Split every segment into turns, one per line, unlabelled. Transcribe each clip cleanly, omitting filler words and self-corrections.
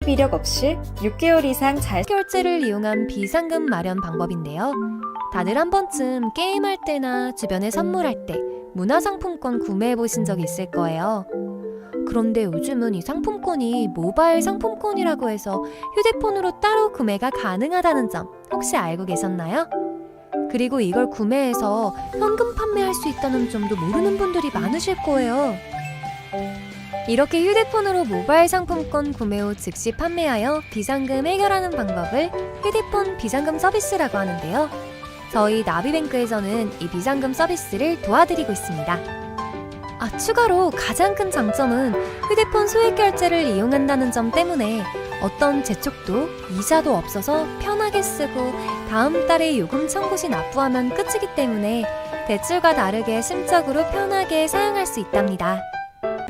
미납 이력 없이 6개월 이상 잘
결제를 이용한 비상금 마련 방법인데요. 다들 한 번쯤 게임할 때나 주변에 선물할 때 문화상품권 구매해 보신 적 있을 거예요. 그런데 요즘은 이 상품권이 모바일 상품권이라고 해서 휴대폰으로 따로 구매가 가능하다는 점 혹시 알고 계셨나요? 그리고 이걸 구매해서 현금 판매할 수 있다는 점도 모르는 분들이 많으실 거예요. 이렇게 휴대폰으로 모바일 상품권 구매 후 즉시 판매하여 비상금 해결하는 방법을 휴대폰 비상금 서비스라고 하는데요. 저희 나비뱅크에서는 이 비상금 서비스를 도와드리고 있습니다. 추가로 가장 큰 장점은 휴대폰 소액 결제를 이용한다는 점 때문에 어떤 재촉도 이자도 없어서 편하게 쓰고 다음 달에 요금 청구 시 납부하면 끝이기 때문에 대출과 다르게 심적으로 편하게 사용할 수 있답니다.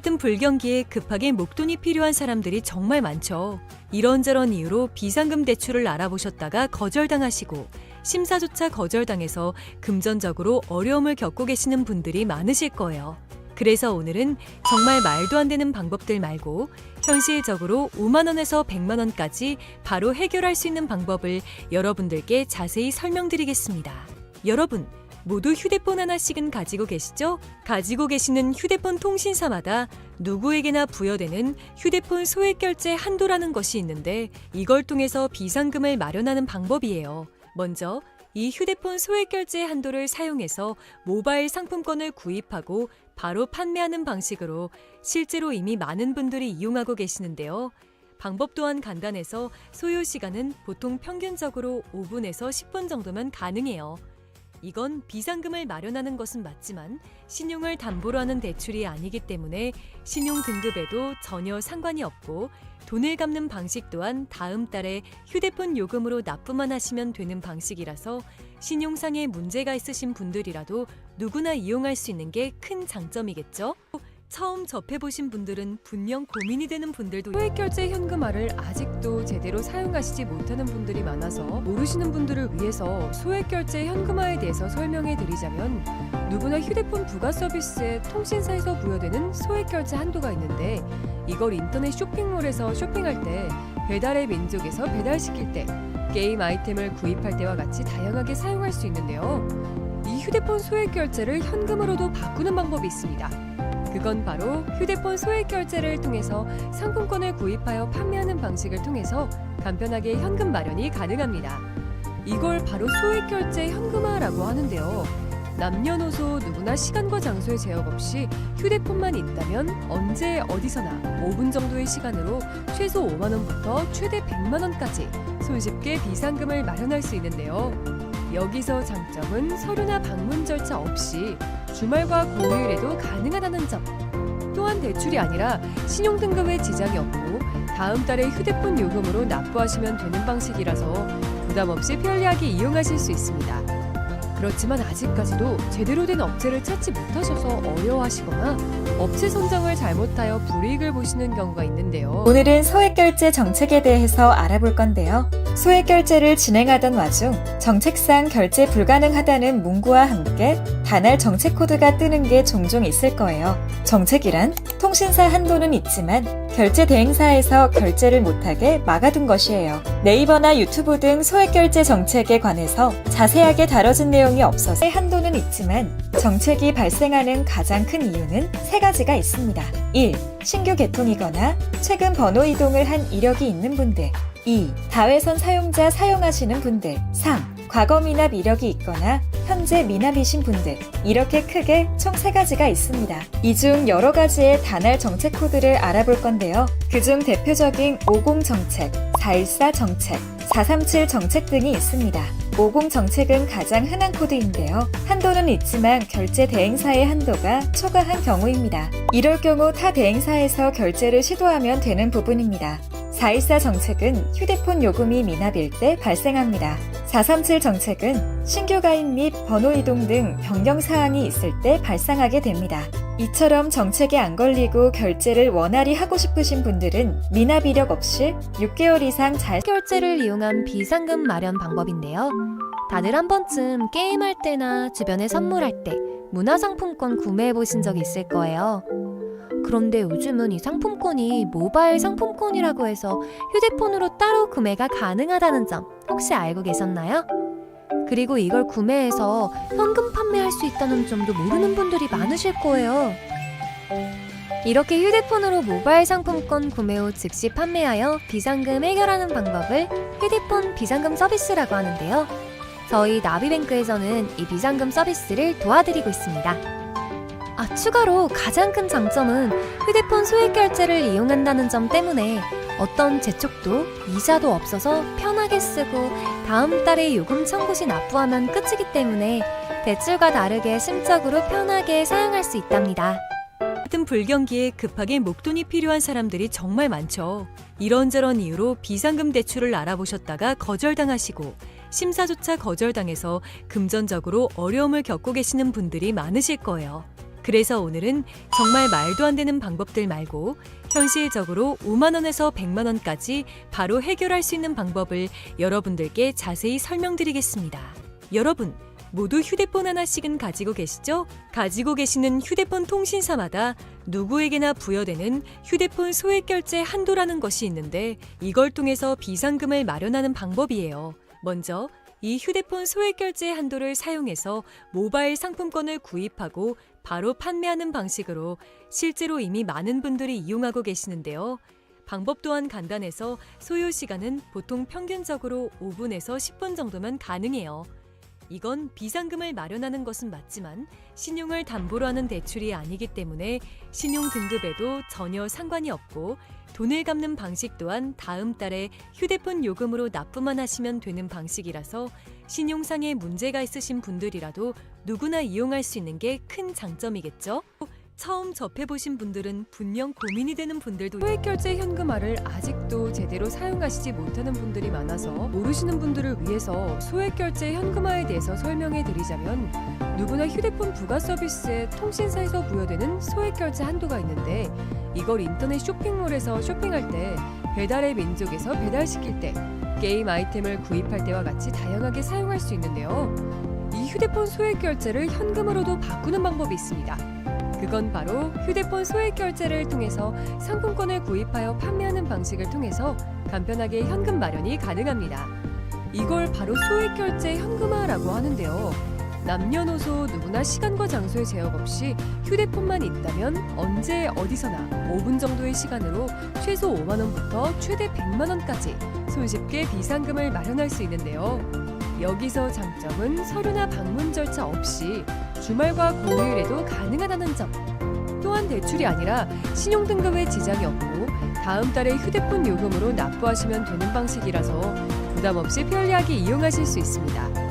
같은 불경기에 급하게 목돈이 필요한 사람들이 정말 많죠. 이런저런 이유로 비상금 대출을 알아보셨다가 거절당하시고 심사조차 거절당해서 금전적으로 어려움을 겪고 계시는 분들이 많으실 거예요. 그래서 오늘은 정말 말도 안 되는 방법들 말고 현실적으로 5만 원에서 100만 원까지 바로 해결할 수 있는 방법을 여러분들께 자세히 설명드리겠습니다. 여러분, 모두 휴대폰 하나씩은 가지고 계시죠? 가지고 계시는 휴대폰 통신사마다 누구에게나 부여되는 휴대폰 소액 결제 한도라는 것이 있는데 이걸 통해서 비상금을 마련하는 방법이에요. 먼저 이 휴대폰 소액 결제 한도를 사용해서 모바일 상품권을 구입하고 바로 판매하는 방식으로 실제로 이미 많은 분들이 이용하고 계시는데요. 방법 또한 간단해서 소요 시간은 보통 평균적으로 5분에서 10분 정도면 가능해요. 이건 비상금을 마련하는 것은 맞지만 신용을 담보로 하는 대출이 아니기 때문에 신용 등급에도 전혀 상관이 없고 돈을 갚는 방식 또한 다음 달에 휴대폰 요금으로 납부만 하시면 되는 방식이라서 신용상의 문제가 있으신 분들이라도 누구나 이용할 수 있는 게 큰 장점이겠죠? 처음 접해보신 분들은 분명 고민이 되는 분들도
소액결제 현금화를 아직도 제대로 사용하시지 못하는 분들이 많아서 모르시는 분들을 위해서 소액결제 현금화에 대해서 설명해 드리자면 누구나 휴대폰 부가 서비스에 통신사에서 부여되는 소액결제 한도가 있는데 이걸 인터넷 쇼핑몰에서 쇼핑할 때 배달의 민족에서 배달시킬 때 게임 아이템을 구입할 때와 같이 다양하게 사용할 수 있는데요. 이 휴대폰 소액결제를 현금으로도 바꾸는 방법이 있습니다. 그건 바로 휴대폰 소액 결제를 통해서 상품권을 구입하여 판매하는 방식을 통해서 간편하게 현금 마련이 가능합니다. 이걸 바로 소액 결제 현금화라고 하는데요. 남녀노소 누구나 시간과 장소에 제약 없이 휴대폰만 있다면 언제 어디서나 5분 정도의 시간으로 최소 5만 원부터 최대 100만 원까지 손쉽게 비상금을 마련할 수 있는데요. 여기서 장점은 서류나 방문 절차 없이 주말과 공휴일에도 가능하다는 점. 또한 대출이 아니라 신용등급에 지장이 없고 다음 달에 휴대폰 요금으로 납부하시면 되는 방식이라서 부담 없이 편리하게 이용하실 수 있습니다. 그렇지만 아직까지도 제대로 된 업체를 찾지 못하셔서 어려워하시거나 업체 선정을 잘못하여 불이익을 보시는 경우가 있는데요.
오늘은 소액결제 정책에 대해서 알아볼 건데요. 소액결제를 진행하던 와중 정책상 결제 불가능하다는 문구와 함께 단할 정책 코드가 뜨는 게 종종 있을 거예요. 정책이란 통신사 한도는 있지만 결제 대행사에서 결제를 못하게 막아둔 것이에요. 네이버나 유튜브 등 소액결제 정책에 관해서 자세하게 다뤄진 내용이 없어서 한도는 있지만 정책이 발생하는 가장 큰 이유는 세 가지가 있습니다. 1. 신규 개통이거나 최근 번호 이동을 한 이력이 있는 분들. 2. 다회선 사용자 사용하시는 분들. 3. 과거 미납 이력이 있거나 현재 미납이신 분들. 이렇게 크게 총 3가지가 있습니다. 이 중 여러 가지의 단할 정책 코드를 알아볼 건데요. 그중 대표적인 50 정책, 414 정책, 437 정책 등이 있습니다. 50 정책은 가장 흔한 코드인데요. 한도는 있지만 결제 대행사의 한도가 초과한 경우입니다. 이럴 경우 타 대행사에서 결제를 시도하면 되는 부분입니다. 414 정책은 휴대폰 요금이 미납일 때 발생합니다. 437 정책은 신규 가입 및 번호 이동 등 변경 사항이 있을 때 발생하게 됩니다. 이처럼 정책에 안 걸리고 결제를 원활히 하고 싶으신 분들은 미납 이력 없이 6개월 이상 잘
결제를 이용한 비상금 마련 방법인데요. 다들 한 번쯤 게임할 때나 주변에 선물할 때 문화상품권 구매해 보신 적 있을 거예요. 그런데 요즘은 이 상품권이 모바일 상품권이라고 해서 휴대폰으로 따로 구매가 가능하다는 점 혹시 알고 계셨나요? 그리고 이걸 구매해서 현금 판매할 수 있다는 점도 모르는 분들이 많으실 거예요. 이렇게 휴대폰으로 모바일 상품권 구매 후 즉시 판매하여 비상금 해결하는 방법을 휴대폰 비상금 서비스라고 하는데요. 저희 나비뱅크에서는 이 비상금 서비스를 도와드리고 있습니다. 추가로 가장 큰 장점은 휴대폰 소액 결제를 이용한다는 점 때문에 어떤 재촉도 이자도 없어서 편하게 쓰고 다음 달에 요금 청구 시 납부하면 끝이기 때문에 대출과 다르게 심적으로 편하게 사용할 수 있답니다.
같은 불경기에 급하게 목돈이 필요한 사람들이 정말 많죠. 이런저런 이유로 비상금 대출을 알아보셨다가 거절당하시고 심사조차 거절당해서 금전적으로 어려움을 겪고 계시는 분들이 많으실 거예요. 그래서 오늘은 정말 말도 안 되는 방법들 말고 현실적으로 5만 원에서 100만 원까지 바로 해결할 수 있는 방법을 여러분들께 자세히 설명드리겠습니다. 여러분, 모두 휴대폰 하나씩은 가지고 계시죠? 가지고 계시는 휴대폰 통신사마다 누구에게나 부여되는 휴대폰 소액 결제 한도라는 것이 있는데 이걸 통해서 비상금을 마련하는 방법이에요. 먼저 이 휴대폰 소액 결제 한도를 사용해서 모바일 상품권을 구입하고 바로 판매하는 방식으로 실제로 이미 많은 분들이 이용하고 계시는데요. 방법 또한 간단해서 소요 시간은 보통 평균적으로 5분에서 10분 정도면 가능해요. 이건 비상금을 마련하는 것은 맞지만 신용을 담보로 하는 대출이 아니기 때문에 신용 등급에도 전혀 상관이 없고 돈을 갚는 방식 또한 다음 달에 휴대폰 요금으로 납부만 하시면 되는 방식이라서 신용상의 문제가 있으신 분들이라도 누구나 이용할 수 있는 게 큰 장점이겠죠? 처음 접해보신 분들은 분명 고민이 되는 분들도
소액 결제 현금화를 아직도 제대로 사용하시지 못하는 분들이 많아서 모르시는 분들을 위해서 소액 결제 현금화에 대해서 설명해 드리자면 누구나 휴대폰 부가 서비스에 통신사에서 부여되는 소액 결제 한도가 있는데 이걸 인터넷 쇼핑몰에서 쇼핑할 때 배달의 민족에서 배달시킬 때 게임 아이템을 구입할 때와 같이 다양하게 사용할 수 있는데요. 이 휴대폰 소액 결제를 현금으로도 바꾸는 방법이 있습니다. 그건 바로 휴대폰 소액 결제를 통해서 상품권을 구입하여 판매하는 방식을 통해서 간편하게 현금 마련이 가능합니다. 이걸 바로 소액 결제 현금화라고 하는데요. 남녀노소 누구나 시간과 장소의 제약 없이 휴대폰만 있다면 언제 어디서나 5분 정도의 시간으로 최소 5만 원부터 최대 100만 원까지 손쉽게 비상금을 마련할 수 있는데요. 여기서 장점은 서류나 방문 절차 없이 주말과 공휴일에도 가능하다는 점. 또한 대출이 아니라 신용등급에 지장이 없고 다음 달에 휴대폰 요금으로 납부하시면 되는 방식이라서 부담 없이 편리하게 이용하실 수 있습니다.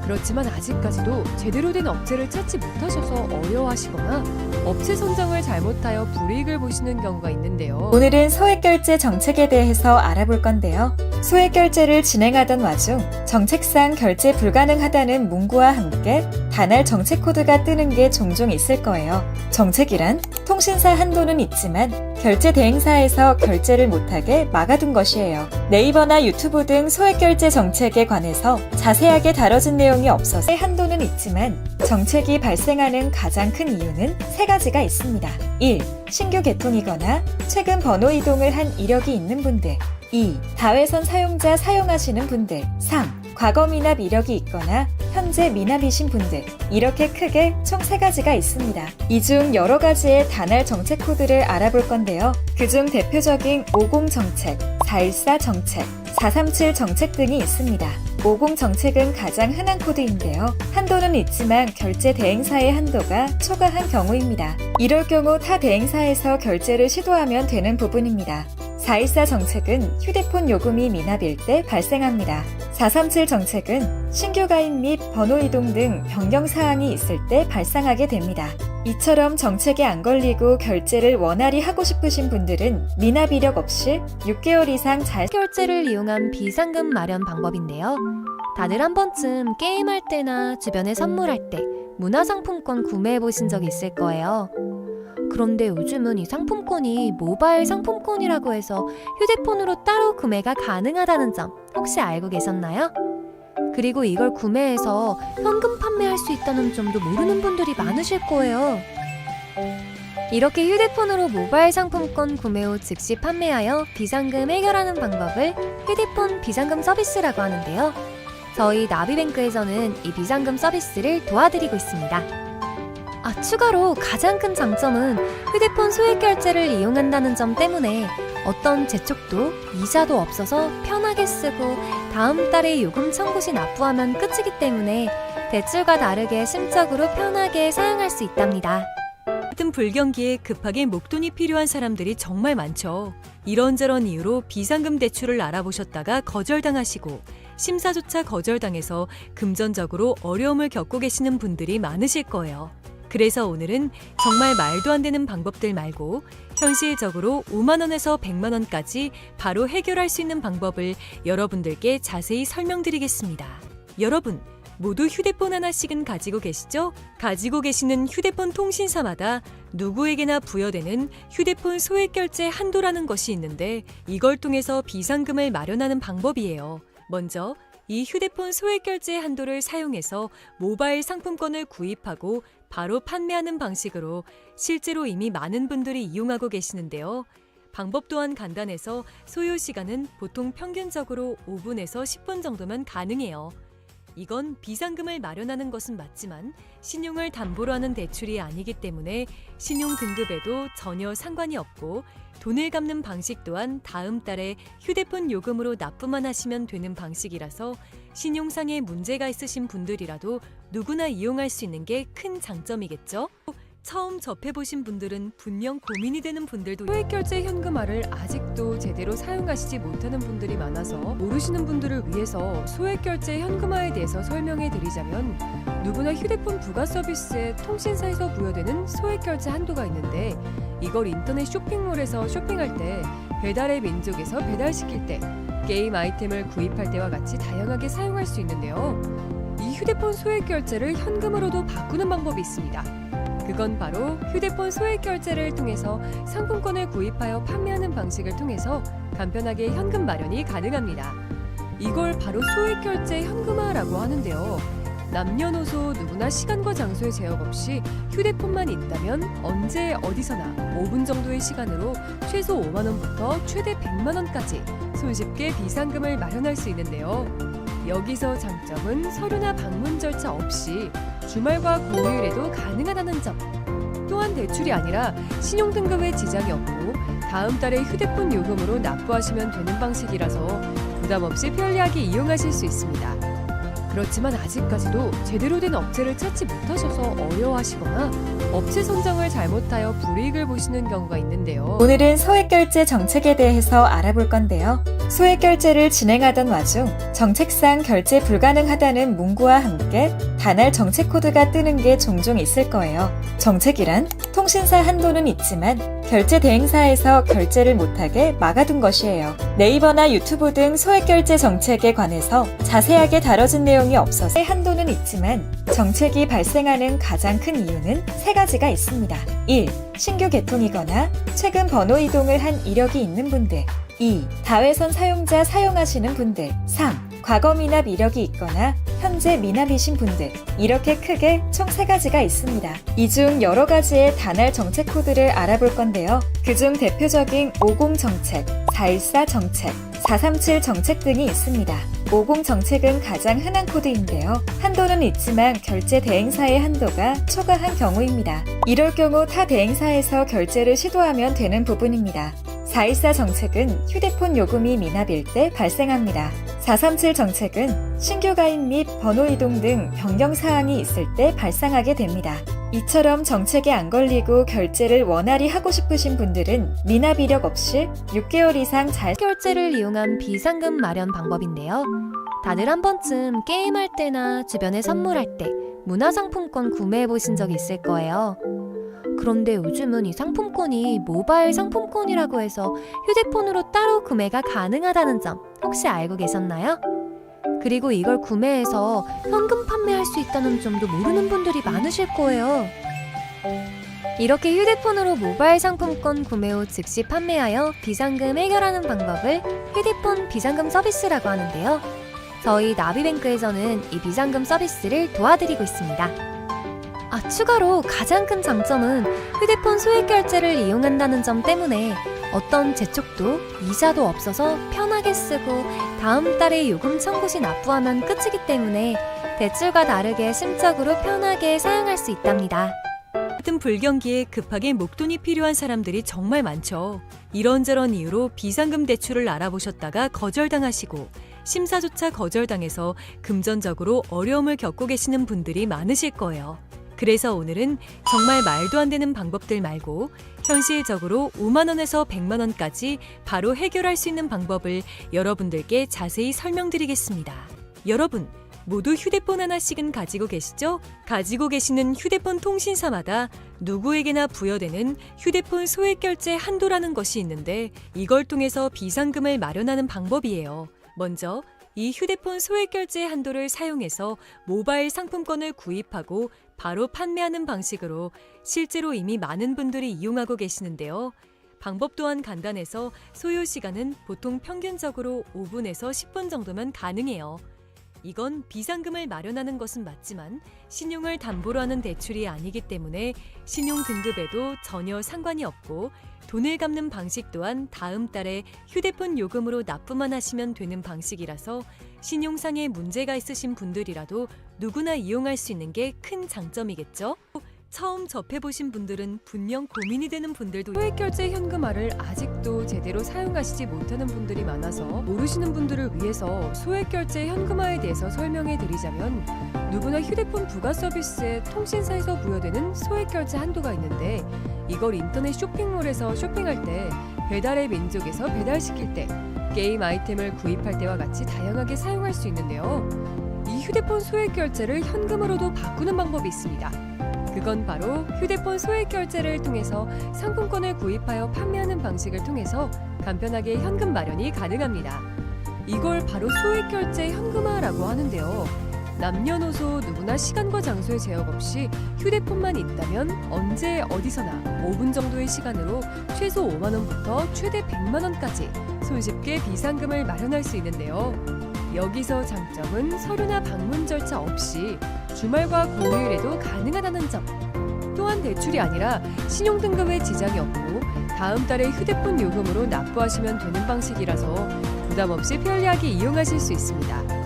그렇지만 아직까지도 제대로 된 업체를 찾지 못하셔서 어려워하시거나 업체 선정을 잘못하여 불이익을 보시는 경우가 있는데요.
오늘은 소액결제 정책에 대해서 알아볼 건데요. 소액결제를 진행하던 와중 정책상 결제 불가능하다는 문구와 함께 단할 정책 코드가 뜨는 게 종종 있을 거예요. 정책이란 통신사 한도는 있지만 결제 대행사에서 결제를 못하게 막아둔 것이에요. 네이버나 유튜브 등 소액결제 정책에 관해서 자세하게 다뤄진 내용이 없어서 한도는 있지만 정책이 발생하는 가장 큰 이유는 세 가지가 있습니다. 1. 신규 개통이거나 최근 번호 이동을 한 이력이 있는 분들. 2. 다회선 사용자 사용하시는 분들. 3. 과거 미납 이력이 있거나 현재 미납이신 분들. 이렇게 크게 총 3가지가 있습니다. 이 중 여러 가지의 단할 정책 코드를 알아볼 건데요. 그중 대표적인 50 정책, 414 정책, 437 정책 등이 있습니다. 50 정책은 가장 흔한 코드인데요. 한도는 있지만 결제 대행사의 한도가 초과한 경우입니다. 이럴 경우 타 대행사에서 결제를 시도하면 되는 부분입니다. 414 정책은 휴대폰 요금이 미납일 때 발생합니다. 437 정책은 신규 가입 및 번호 이동 등 변경 사항이 있을 때 발생하게 됩니다. 이처럼 정책에 안 걸리고 결제를 원활히 하고 싶으신 분들은 미납 이력 없이 6개월 이상 잘
결제를 이용한 비상금 마련 방법인데요. 다들 한 번쯤 게임할 때나 주변에 선물할 때 문화상품권 구매해 보신 적 있을 거예요. 그런데 요즘은 이 상품권이 모바일 상품권이라고 해서 휴대폰으로 따로 구매가 가능하다는 점 혹시 알고 계셨나요? 그리고 이걸 구매해서 현금 판매할 수 있다는 점도 모르는 분들이 많으실 거예요. 이렇게 휴대폰으로 모바일 상품권 구매 후 즉시 판매하여 비상금 해결하는 방법을 휴대폰 비상금 서비스라고 하는데요. 저희 나비뱅크에서는 이 비상금 서비스를 도와드리고 있습니다. 추가로 가장 큰 장점은 휴대폰 소액 결제를 이용한다는 점 때문에 어떤 재촉도 이자도 없어서 편하게 쓰고 다음 달에 요금 청구 시 납부하면 끝이기 때문에 대출과 다르게 심적으로 편하게 사용할 수 있답니다.
같은 불경기에 급하게 목돈이 필요한 사람들이 정말 많죠. 이런저런 이유로 비상금 대출을 알아보셨다가 거절당하시고 심사조차 거절당해서 금전적으로 어려움을 겪고 계시는 분들이 많으실 거예요. 그래서 오늘은 정말 말도 안 되는 방법들 말고 현실적으로 5만 원에서 100만 원까지 바로 해결할 수 있는 방법을 여러분들께 자세히 설명드리겠습니다. 여러분, 모두 휴대폰 하나씩은 가지고 계시죠? 가지고 계시는 휴대폰 통신사마다 누구에게나 부여되는 휴대폰 소액 결제 한도라는 것이 있는데 이걸 통해서 비상금을 마련하는 방법이에요. 먼저 이 휴대폰 소액 결제 한도를 사용해서 모바일 상품권을 구입하고 바로 판매하는 방식으로 실제로 이미 많은 분들이 이용하고 계시는데요. 방법 또한 간단해서 소요 시간은 보통 평균적으로 5분에서 10분 정도면 가능해요. 이건 비상금을 마련하는 것은 맞지만 신용을 담보로 하는 대출이 아니기 때문에 신용 등급에도 전혀 상관이 없고 돈을 갚는 방식 또한 다음 달에 휴대폰 요금으로 납부만 하시면 되는 방식이라서 신용상의 문제가 있으신 분들이라도 누구나 이용할 수 있는 게 큰 장점이겠죠? 처음 접해보신 분들은 분명 고민이 되는 분들도
소액 결제 현금화를 아직도 제대로 사용하시지 못하는 분들이 많아서 모르시는 분들을 위해서 소액 결제 현금화에 대해서 설명해 드리자면 누구나 휴대폰 부가 서비스에 통신사에서 부여되는 소액 결제 한도가 있는데 이걸 인터넷 쇼핑몰에서 쇼핑할 때 배달의 민족에서 배달시킬 때 게임 아이템을 구입할 때와 같이 다양하게 사용할 수 있는데요. 이 휴대폰 소액 결제를 현금으로도 바꾸는 방법이 있습니다. 그건 바로 휴대폰 소액 결제를 통해서 상품권을 구입하여 판매하는 방식을 통해서 간편하게 현금 마련이 가능합니다. 이걸 바로 소액 결제 현금화라고 하는데요. 남녀노소 누구나 시간과 장소의 제약 없이 휴대폰만 있다면 언제 어디서나 5분 정도의 시간으로 최소 5만 원부터 최대 100만 원까지 손쉽게 비상금을 마련할 수 있는데요. 여기서 장점은 서류나 방문 절차 없이 주말과 공휴일에도 가능하다는 점. 또한 대출이 아니라 신용 등급에 지장이 없고 다음 달에 휴대폰 요금으로 납부하시면 되는 방식이라서 부담 없이 편리하게 이용하실 수 있습니다. 그렇지만 아직까지도 제대로 된 업체를 찾지 못하셔서 어려워하시거나 업체 선정을 잘못하여 불이익을 보시는 경우가 있는데요.
오늘은 소액 결제 정책에 대해서 알아볼 건데요. 소액 결제를 진행하던 와중 정책상 결제 불가능하다는 문구와 함께 단할 정책 코드가 뜨는 게 종종 있을 거예요. 정책이란 통신사 한도는 있지만 결제 대행사에서 결제를 못하게 막아둔 것이에요. 네이버나 유튜브 등 소액 결제 정책에 관해서 자세하게 다뤄진 내용이 없어서 한도는 있지만 정책이 발생하는 가장 큰 이유는 세 가지가 있습니다. 1. 신규 개통이거나 최근 번호 이동을 한 이력이 있는 분들. 2. 다회선 사용자 사용하시는 분들. 3. 과거 미납 이력이 있거나 현재 미납이신 분들. 이렇게 크게 총 3가지가 있습니다. 이 중 여러 가지의 단할 정책 코드를 알아볼 건데요. 그중 대표적인 50 정책, 414 정책, 437 정책 등이 있습니다. 50 정책은 가장 흔한 코드인데요. 한도는 있지만 결제 대행사의 한도가 초과한 경우입니다. 이럴 경우 타 대행사에서 결제를 시도하면 되는 부분입니다. 414 정책은 휴대폰 요금이 미납일 때 발생합니다. 437 정책은 신규 가입 및 번호 이동 등 변경 사항이 있을 때 발생하게 됩니다. 이처럼 정책에 안 걸리고 결제를 원활히 하고 싶으신 분들은 미납 이력 없이 6개월 이상 잘
결제를 이용한 비상금 마련 방법인데요. 다들 한 번쯤 게임할 때나 주변에 선물할 때 문화상품권 구매해 보신 적 있을 거예요. 그런데 요즘은 이 상품권이 모바일 상품권이라고 해서 휴대폰으로 따로 구매가 가능하다는 점 혹시 알고 계셨나요? 그리고 이걸 구매해서 현금 판매할 수 있다는 점도 모르는 분들이 많으실 거예요. 이렇게 휴대폰으로 모바일 상품권 구매 후 즉시 판매하여 비상금 해결하는 방법을 휴대폰 비상금 서비스라고 하는데요. 저희 나비뱅크에서는 이 비상금 서비스를 도와드리고 있습니다. 추가로 가장 큰 장점은 휴대폰 소액 결제를 이용한다는 점 때문에 어떤 재촉도 이자도 없어서 편하게 쓰고 다음 달에 요금 청구 시 납부하면 끝이기 때문에 대출과 다르게 심적으로 편하게 사용할 수 있답니다.
같은 불경기에 급하게 목돈이 필요한 사람들이 정말 많죠. 이런저런 이유로 비상금 대출을 알아보셨다가 거절당하시고 심사조차 거절당해서 금전적으로 어려움을 겪고 계시는 분들이 많으실 거예요. 그래서 오늘은 정말 말도 안 되는 방법들 말고 현실적으로 5만 원에서 100만 원까지 바로 해결할 수 있는 방법을 여러분들께 자세히 설명드리겠습니다. 여러분, 모두 휴대폰 하나씩은 가지고 계시죠? 가지고 계시는 휴대폰 통신사마다 누구에게나 부여되는 휴대폰 소액 결제 한도라는 것이 있는데 이걸 통해서 비상금을 마련하는 방법이에요. 먼저 이 휴대폰 소액 결제 한도를 사용해서 모바일 상품권을 구입하고 바로 판매하는 방식으로 실제로 이미 많은 분들이 이용하고 계시는데요. 방법 또한 간단해서 소요 시간은 보통 평균적으로 5분에서 10분 정도면 가능해요. 이건 비상금을 마련하는 것은 맞지만 신용을 담보로 하는 대출이 아니기 때문에 신용 등급에도 전혀 상관이 없고 돈을 갚는 방식 또한 다음 달에 휴대폰 요금으로 납부만 하시면 되는 방식이라서 신용상의 문제가 있으신 분들이라도 누구나 이용할 수 있는 게 큰 장점이겠죠? 처음 접해보신 분들은 분명 고민이 되는 분들도
소액 결제 현금화를 아직도 제대로 사용하시지 못하는 분들이 많아서 모르시는 분들을 위해서 소액 결제 현금화에 대해서 설명해 드리자면 누구나 휴대폰 부가 서비스에 통신사에서 부여되는 소액 결제 한도가 있는데 이걸 인터넷 쇼핑몰에서 쇼핑할 때 배달의 민족에서 배달시킬 때 게임 아이템을 구입할 때와 같이 다양하게 사용할 수 있는데요. 이 휴대폰 소액 결제를 현금으로도 바꾸는 방법이 있습니다. 그건 바로 휴대폰 소액 결제를 통해서 상품권을 구입하여 판매하는 방식을 통해서 간편하게 현금 마련이 가능합니다. 이걸 바로 소액 결제 현금화라고 하는데요. 남녀노소 누구나 시간과 장소의 제약 없이 휴대폰만 있다면 언제 어디서나 5분 정도의 시간으로 최소 5만 원부터 최대 100만 원까지 손쉽게 비상금을 마련할 수 있는데요. 여기서 장점은 서류나 방문 절차 없이 주말과 공휴일에도 가능하다는 점. 또한 대출이 아니라 신용등급에 지장이 없고 다음 달에 휴대폰 요금으로 납부하시면 되는 방식이라서 부담 없이 편리하게 이용하실 수 있습니다.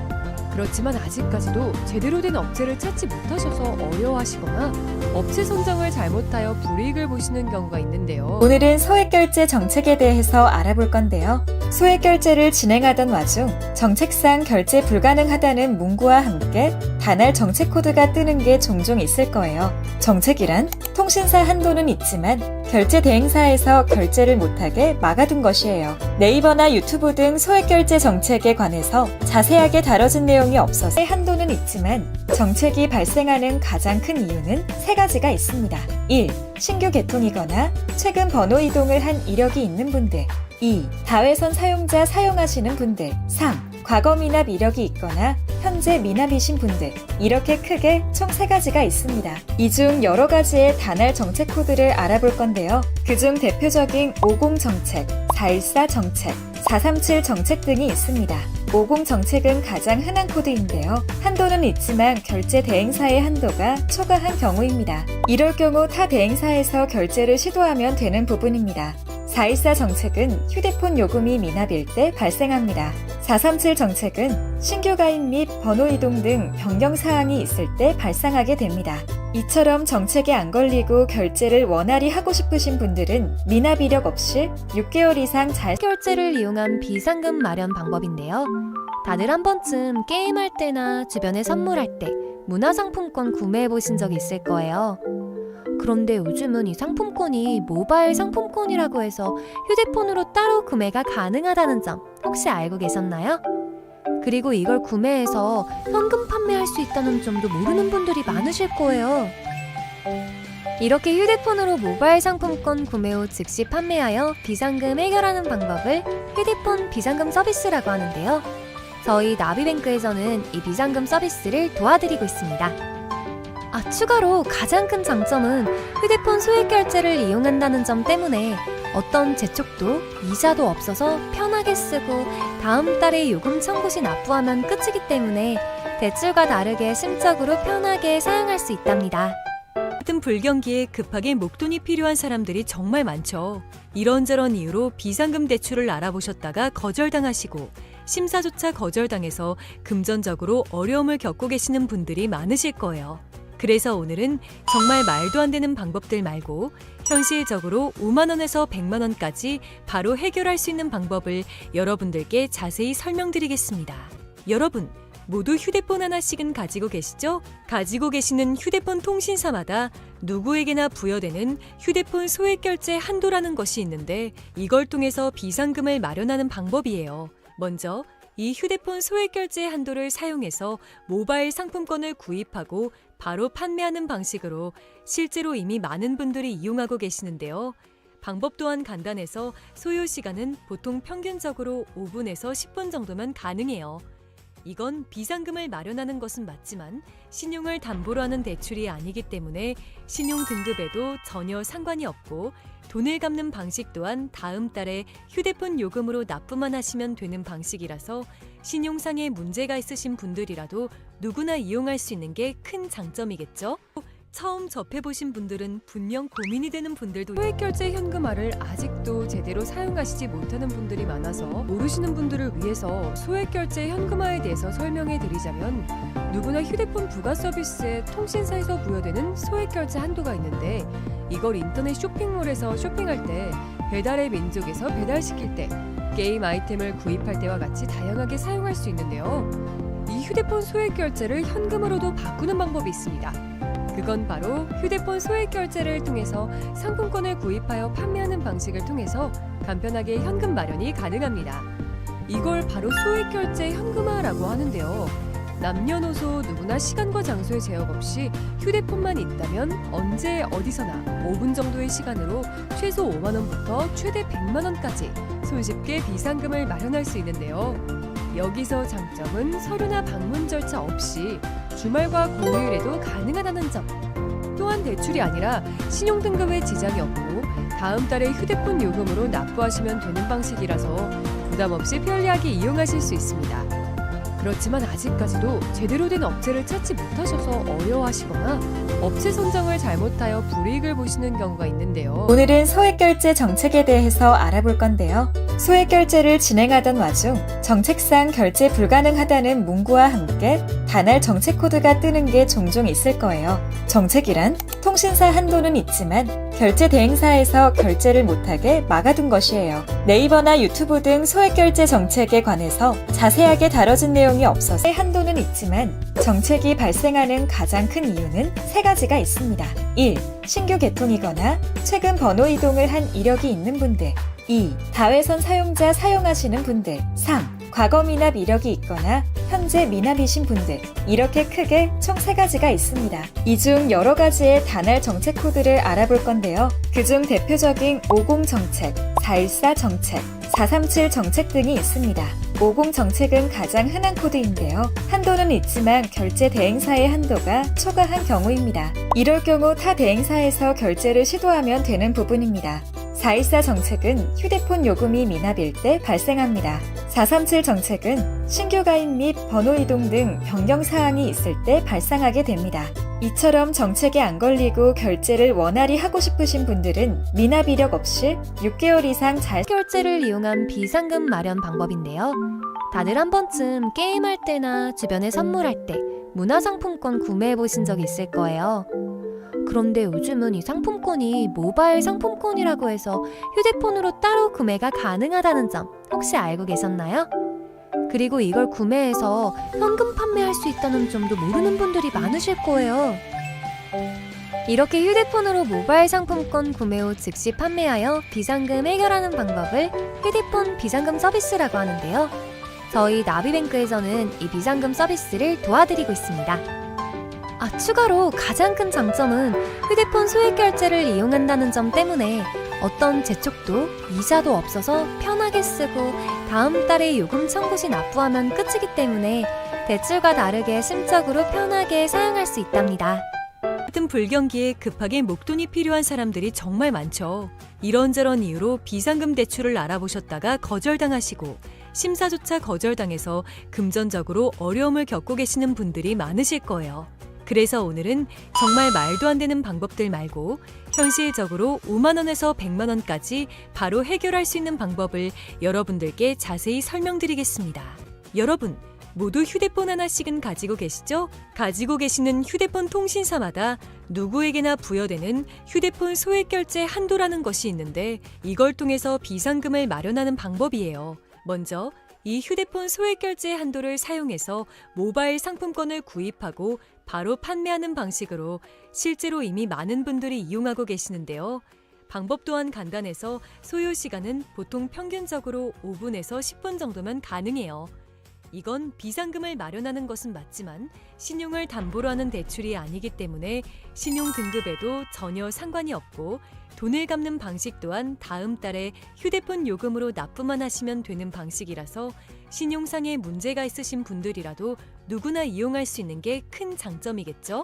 그렇지만 아직까지도 제대로 된 업체를 찾지 못하셔서 어려워하시거나 업체 선정을 잘못하여 불이익을 보시는 경우가 있는데요.
오늘은 소액결제 정책에 대해서 알아볼 건데요. 소액결제를 진행하던 와중 정책상 결제 불가능하다는 문구와 함께 단할 정책 코드가 뜨는 게 종종 있을 거예요. 정책이란 통신사 한도는 있지만 결제 대행사에서 결제를 못하게 막아둔 것이에요. 네이버나 유튜브 등 소액결제 정책에 관해서 자세하게 다뤄진 내용이 없어서 한도는 있지만 정책이 발생하는 가장 큰 이유는 세 가지가 있습니다. 1. 신규 개통이거나 최근 번호 이동을 한 이력이 있는 분들. 2. 다회선 사용자 사용하시는 분들. 3. 과거 미납 이력이 있거나 현재 미납이신 분들. 이렇게 크게 총 3가지가 있습니다. 이 중 여러 가지의 단할 정책 코드를 알아볼 건데요. 그중 대표적인 50 정책, 414 정책, 437 정책 등이 있습니다. 50 정책은 가장 흔한 코드인데요. 한도는 있지만 결제 대행사의 한도가 초과한 경우입니다. 이럴 경우 타 대행사에서 결제를 시도하면 되는 부분입니다. 414 정책은 휴대폰 요금이 미납일 때 발생합니다. 437 정책은 신규 가입 및 번호 이동 등 변경 사항이 있을 때 발생하게 됩니다. 이처럼 정책에 안 걸리고 결제를 원활히 하고 싶으신 분들은 미납 이력 없이 6개월 이상 잘
결제를 이용한 비상금 마련 방법인데요. 다들 한 번쯤 게임할 때나 주변에 선물할 때 문화상품권 구매해 보신 적 있을 거예요. 그런데 요즘은 이 상품권이 모바일 상품권이라고 해서 휴대폰으로 따로 구매가 가능하다는 점 혹시 알고 계셨나요? 그리고 이걸 구매해서 현금 판매할 수 있다는 점도 모르는 분들이 많으실 거예요. 이렇게 휴대폰으로 모바일 상품권 구매 후 즉시 판매하여 비상금 해결하는 방법을 휴대폰 비상금 서비스라고 하는데요. 저희 나비뱅크에서는 이 비상금 서비스를 도와드리고 있습니다. 추가로 가장 큰 장점은 휴대폰 소액 결제를 이용한다는 점 때문에 어떤 재촉도 이자도 없어서 편하게 쓰고 다음 달에 요금 청구 시 납부하면 끝이기 때문에 대출과 다르게 심적으로 편하게 사용할 수 있답니다.
같은 불경기에 급하게 목돈이 필요한 사람들이 정말 많죠. 이런저런 이유로 비상금 대출을 알아보셨다가 거절당하시고 심사조차 거절당해서 금전적으로 어려움을 겪고 계시는 분들이 많으실 거예요. 그래서 오늘은 정말 말도 안 되는 방법들 말고 현실적으로 5만 원에서 100만 원까지 바로 해결할 수 있는 방법을 여러분들께 자세히 설명드리겠습니다. 여러분, 모두 휴대폰 하나씩은 가지고 계시죠? 가지고 계시는 휴대폰 통신사마다 누구에게나 부여되는 휴대폰 소액결제 한도라는 것이 있는데 이걸 통해서 비상금을 마련하는 방법이에요. 먼저 이 휴대폰 소액결제 한도를 사용해서 모바일 상품권을 구입하고 바로 판매하는 방식으로 실제로 이미 많은 분들이 이용하고 계시는데요. 방법 또한 간단해서 소요 시간은 보통 평균적으로 5분에서 10분 정도면 가능해요. 이건 비상금을 마련하는 것은 맞지만 신용을 담보로 하는 대출이 아니기 때문에 신용 등급에도 전혀 상관이 없고 돈을 갚는 방식 또한 다음 달에 휴대폰 요금으로 납부만 하시면 되는 방식이라서 신용상의 문제가 있으신 분들이라도 누구나 이용할 수 있는 게 큰 장점이겠죠? 처음 접해보신 분들은 분명 고민이 되는 분들도
소액결제 현금화를 아직도 제대로 사용하시지 못하는 분들이 많아서 모르시는 분들을 위해서 소액결제 현금화에 대해서 설명해 드리자면 누구나 휴대폰 부가 서비스에 통신사에서 부여되는 소액결제 한도가 있는데 이걸 인터넷 쇼핑몰에서 쇼핑할 때 배달의 민족에서 배달시킬 때 게임 아이템을 구입할 때와 같이 다양하게 사용할 수 있는데요. 이 휴대폰 소액결제를 현금으로도 바꾸는 방법이 있습니다. 그건 바로 휴대폰 소액결제를 통해서 상품권을 구입하여 판매하는 방식을 통해서 간편하게 현금 마련이 가능합니다. 이걸 바로 소액결제 현금화라고 하는데요. 남녀노소 누구나 시간과 장소에 제약 없이 휴대폰만 있다면 언제 어디서나 5분 정도의 시간으로 최소 5만 원부터 최대 100만 원까지 손쉽게 비상금을 마련할 수 있는데요. 여기서 장점은 서류나 방문 절차 없이 주말과 공휴일에도 가능하다는 점. 또한 대출이 아니라 신용등급에 지장이 없고 다음 달에 휴대폰 요금으로 납부하시면 되는 방식이라서 부담 없이 편리하게 이용하실 수 있습니다. 그렇지만 아직까지도 제대로 된 업체를 찾지 못하셔서 어려워하시거나 업체 선정을 잘못하여 불이익을 보시는 경우가 있는데요.
오늘은 소액결제 정책에 대해서 알아볼 건데요. 소액결제를 진행하던 와중 정책상 결제 불가능하다는 문구와 함께 단할 정책 코드가 뜨는 게 종종 있을 거예요. 정책이란 통신사 한도는 있지만 결제 대행사에서 결제를 못하게 막아둔 것이에요. 네이버나 유튜브 등 소액결제 정책에 관해서 자세하게 다뤄진 내용이 없어서 한도는 있지만 정책이 발생하는 가장 큰 이유는 세 가지가 있습니다. 1. 신규 개통이거나 최근 번호 이동을 한 이력이 있는 분들. 2. 다회선 사용자 사용하시는 분들. 3. 과거 미납 이력이 있거나 현재 미납이신 분들. 이렇게 크게 총 3가지가 있습니다. 이 중 여러 가지의 단할 정책 코드를 알아볼 건데요. 그중 대표적인 50 정책, 414 정책, 437 정책 등이 있습니다. 50 정책은 가장 흔한 코드인데요. 한도는 있지만 결제 대행사의 한도가 초과한 경우입니다. 이럴 경우 타 대행사에서 결제를 시도하면 되는 부분입니다. 414 정책은 휴대폰 요금이 미납일 때 발생합니다. 437 정책은 신규 가입 및 번호 이동 등 변경 사항이 있을 때 발생하게 됩니다. 이처럼 정책에 안 걸리고 결제를 원활히 하고 싶으신 분들은 미납 이력 없이 6개월 이상 잘
결제를 이용한 비상금 마련 방법인데요. 다들 한 번쯤 게임할 때나 주변에 선물할 때 문화상품권 구매해 보신 적 있을 거예요. 그런데 요즘은 이 상품권이 모바일 상품권이라고 해서 휴대폰으로 따로 구매가 가능하다는 점 혹시 알고 계셨나요? 그리고 이걸 구매해서 현금 판매할 수 있다는 점도 모르는 분들이 많으실 거예요. 이렇게 휴대폰으로 모바일 상품권 구매 후 즉시 판매하여 비상금 해결하는 방법을 휴대폰 비상금 서비스라고 하는데요. 저희 나비뱅크에서는 이 비상금 서비스를 도와드리고 있습니다. 추가로 가장 큰 장점은 휴대폰 소액결제를 이용한다는 점 때문에 어떤 재촉도 이자도 없어서 편하게 쓰고 다음 달에 요금 청구 시 납부하면 끝이기 때문에 대출과 다르게 심적으로 편하게 사용할 수 있답니다.
같은 불경기에 급하게 목돈이 필요한 사람들이 정말 많죠. 이런저런 이유로 비상금 대출을 알아보셨다가 거절당하시고 심사조차 거절당해서 금전적으로 어려움을 겪고 계시는 분들이 많으실 거예요. 그래서 오늘은 정말 말도 안 되는 방법들 말고 현실적으로 5만 원에서 100만 원까지 바로 해결할 수 있는 방법을 여러분들께 자세히 설명드리겠습니다. 여러분, 모두 휴대폰 하나씩은 가지고 계시죠? 가지고 계시는 휴대폰 통신사마다 누구에게나 부여되는 휴대폰 소액결제 한도라는 것이 있는데 이걸 통해서 비상금을 마련하는 방법이에요. 먼저 이 휴대폰 소액결제 한도를 사용해서 모바일 상품권을 구입하고 바로 판매하는 방식으로 실제로 이미 많은 분들이 이용하고 계시는데요. 방법 또한 간단해서 소요 시간은 보통 평균적으로 5분에서 10분 정도면 가능해요. 이건 비상금을 마련하는 것은 맞지만 신용을 담보로 하는 대출이 아니기 때문에 신용 등급에도 전혀 상관이 없고 돈을 갚는 방식 또한 다음 달에 휴대폰 요금으로 납부만 하시면 되는 방식이라서 신용상의 문제가 있으신 분들이라도 누구나 이용할 수 있는 게 큰 장점이겠죠?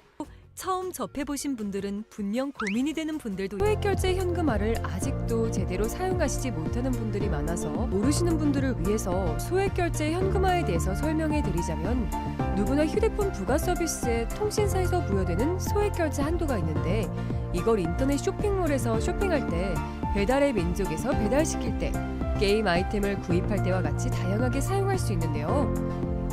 처음 접해보신 분들은 분명 고민이 되는 분들도
소액결제 현금화를 아직도 제대로 사용하시지 못하는 분들이 많아서 모르시는 분들을 위해서 소액결제 현금화에 대해서 설명해 드리자면 누구나 휴대폰 부가 서비스에 통신사에서 부여되는 소액결제 한도가 있는데 이걸 인터넷 쇼핑몰에서 쇼핑할 때 배달의 민족에서 배달시킬 때 게임 아이템을 구입할 때와 같이 다양하게 사용할 수 있는데요.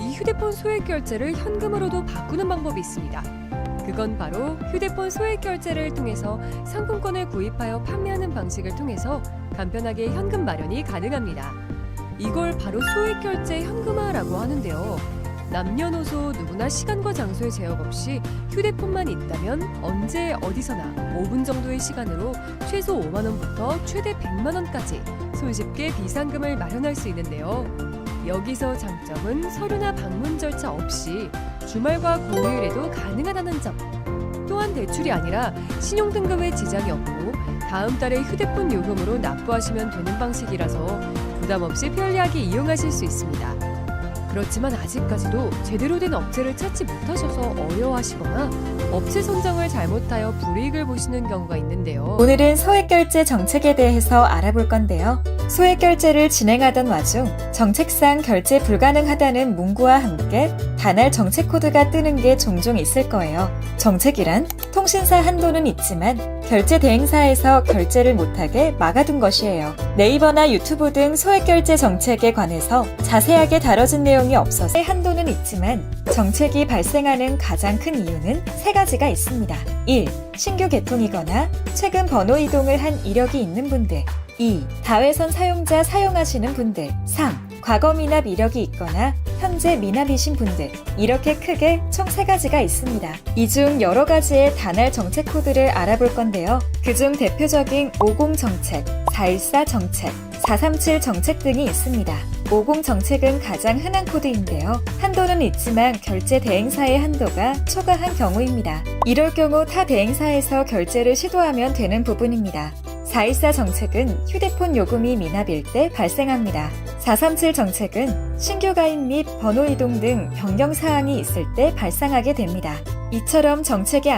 이 휴대폰 소액결제를 현금으로도 바꾸는 방법이 있습니다. 그건 바로 휴대폰 소액결제를 통해서 상품권을 구입하여 판매하는 방식을 통해서 간편하게 현금 마련이 가능합니다. 이걸 바로 소액결제 현금화라고 하는데요. 남녀노소 누구나 시간과 장소의 제약 없이 휴대폰만 있다면 언제 어디서나 5분 정도의 시간으로 최소 5만 원부터 최대 100만 원까지 손쉽게 비상금을 마련할 수 있는데요. 여기서 장점은 서류나 방문 절차 없이 주말과 공휴일에도 가능하다는 점. 또한 대출이 아니라 신용등급에 지장이 없고 다음 달에 휴대폰 요금으로 납부하시면 되는 방식이라서 부담 없이 편리하게 이용하실 수 있습니다. 그렇지만 아직까지도 제대로 된 업체를 찾지 못하셔서 어려워하시거나 업체 선정을 잘못하여 불이익을 보시는 경우가 있는데요.
오늘은 소액결제 정책에 대해서 알아볼 건데요. 소액결제를 진행하던 와중 정책상 결제 불가능하다는 문구와 함께 단할 정책 코드가 뜨는 게 종종 있을 거예요. 정책이란 통신사 한도는 있지만 결제 대행사에서 결제를 못하게 막아둔 것이에요. 네이버나 유튜브 등 소액결제 정책에 관해서 자세하게 다뤄진 내용이 없어서 한도는 있지만 정책이 발생하는 가장 큰 이유는 세 가지가 있습니다. 1. 신규 개통이거나 최근 번호 이동을 한 이력이 있는 분들. 2. 다회선 사용자 사용하시는 분들. 3. 과거 미납 이력이 있거나 현재 미납이신 분들. 이렇게 크게 총 3가지가 있습니다. 이 중 여러 가지의 단할 정책 코드를 알아볼 건데요. 그중 대표적인 50 정책, 414 정책, 437 정책 등이 있습니다. 50 정책은 가장 흔한 코드인데요. 한도는 있지만 결제 대행사의 한도가 초과한 경우입니다. 이럴 경우 타 대행사에서 결제를 시도하면 되는 부분입니다. 414 정책은 휴대폰 요금이 미납일 때 발생합니다. 437 정책은 신규 가입 및 번호 이동 등 변경 사항이 있을 때 발생하게 됩니다. 이처럼 정책이